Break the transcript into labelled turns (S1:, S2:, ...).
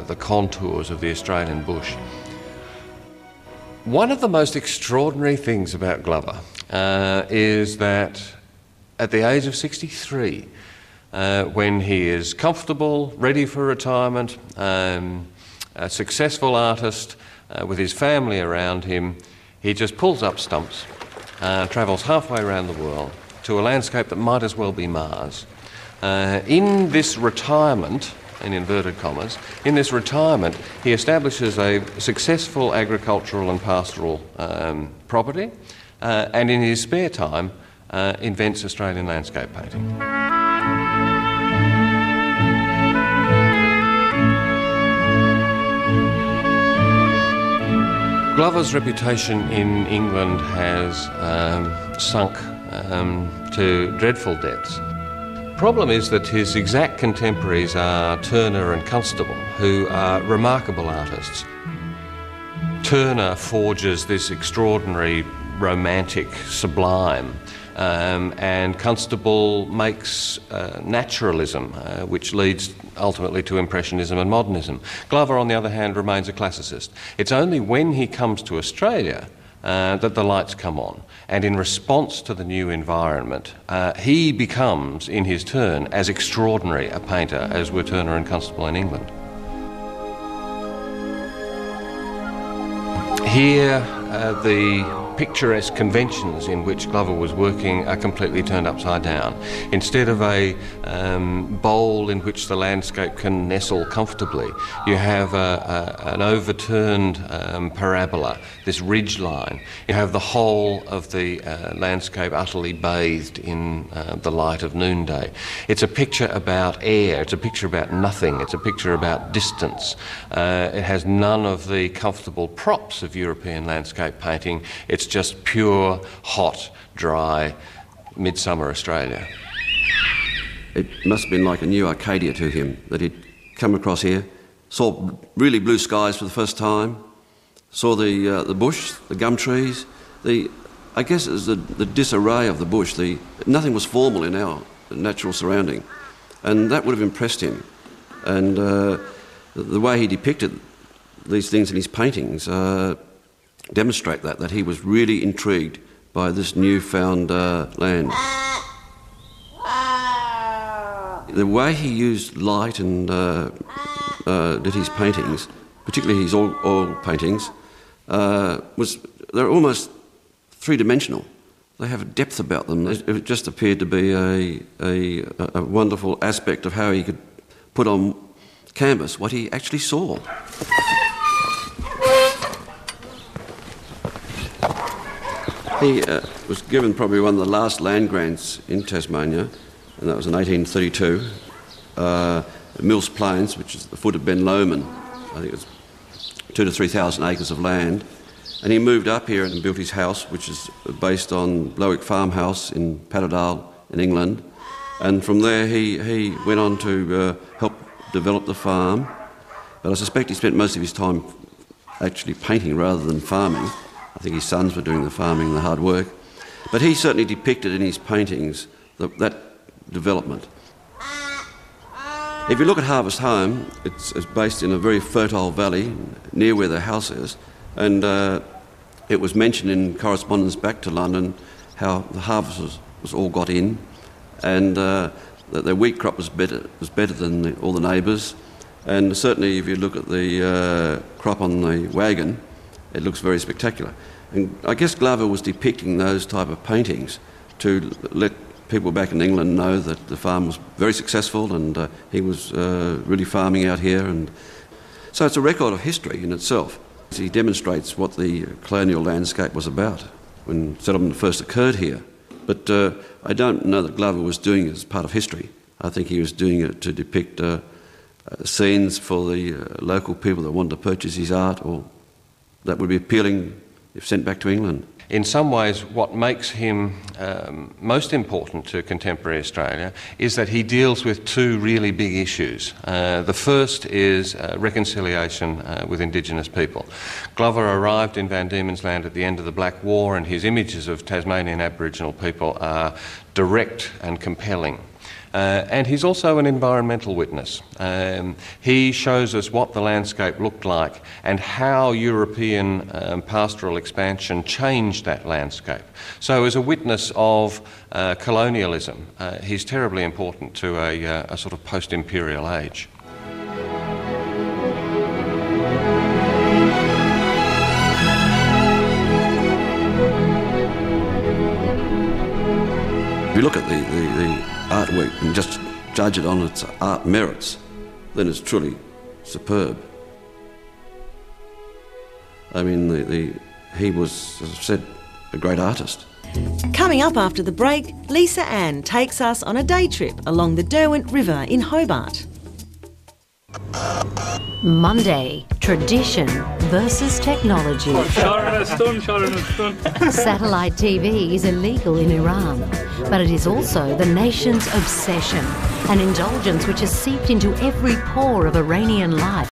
S1: the contours of the Australian bush. One of the most extraordinary things about Glover is that at the age of 63, when he is comfortable, ready for retirement, a successful artist with his family around him, he just pulls up stumps, travels halfway around the world to a landscape that might as well be Mars. In this retirement, in inverted commas, in this retirement he establishes a successful agricultural and pastoral property, and in his spare time invents Australian landscape painting. Glover's reputation in England has sunk to dreadful depths. Problem is that his exact contemporaries are Turner and Constable, who are remarkable artists. Turner forges this extraordinary, romantic, sublime, and Constable makes naturalism, which leads ultimately to Impressionism and Modernism. Glover, on the other hand, remains a classicist. It's only when he comes to Australia that the lights come on, and in response to the new environment, he becomes, in his turn, as extraordinary a painter as were Turner and Constable in England. Here, the picturesque conventions in which Glover was working are completely turned upside down. Instead of a bowl in which the landscape can nestle comfortably, you have an overturned parabola, this ridge line. You have the whole of the landscape utterly bathed in the light of noonday. It's a picture about air, it's a picture about nothing, it's a picture about distance. It has none of the comfortable props of European landscape painting. It's just pure, hot, dry, midsummer Australia.
S2: It must have been like a new Arcadia to him, that he'd come across here, saw really blue skies for the first time, saw the bush, the gum trees, I guess it was the disarray of the bush. Nothing was formal in our natural surrounding, and that would have impressed him. And the way he depicted these things in his paintings demonstrate that he was really intrigued by this newfound land. The way he used light and did his paintings, particularly his oil paintings, they're almost three-dimensional. They have a depth about them. It just appeared to be a wonderful aspect of how he could put on canvas what he actually saw. He was given probably one of the last land grants in Tasmania, and that was in 1832, Mills Plains, which is at the foot of Ben Lomond. I think it's 2,000 to 3,000 acres of land. And he moved up here and built his house, which is based on Blowick Farmhouse in Patterdale in England. And from there he went on to help develop the farm. But I suspect he spent most of his time actually painting rather than farming. I think his sons were doing the farming and the hard work. But he certainly depicted in his paintings that development. If you look at Harvest Home, it's based in a very fertile valley near where the house is, and it was mentioned in correspondence back to London how the harvest was all got in, and that their wheat crop was better than all the neighbours. And certainly if you look at the crop on the wagon, it looks very spectacular. And I guess Glover was depicting those type of paintings to let people back in England know that the farm was very successful, and he was really farming out here. And so it's a record of history in itself. He demonstrates what the colonial landscape was about when settlement first occurred here. But I don't know that Glover was doing it as part of history. I think he was doing it to depict scenes for the local people that wanted to purchase his art, or that would be appealing if sent back to England.
S1: In some ways, what makes him most important to contemporary Australia is that he deals with two really big issues. The first is reconciliation with Indigenous people. Glover arrived in Van Diemen's Land at the end of the Black War, and his images of Tasmanian Aboriginal people are direct and compelling. And he's also an environmental witness. He shows us what the landscape looked like and how European pastoral expansion changed that landscape. So as a witness of colonialism, he's terribly important to a sort of post-imperial age.
S2: If you look at the artwork and just judge it on its art merits, then it's truly superb. I mean, he was, as I've said, a great artist.
S3: Coming up after the break, Lisa Ann takes us on a day trip along the Derwent River in Hobart.
S4: Monday, tradition versus technology. Satellite TV is illegal in Iran, but it is also the nation's obsession, an indulgence which has seeped into every pore of Iranian life.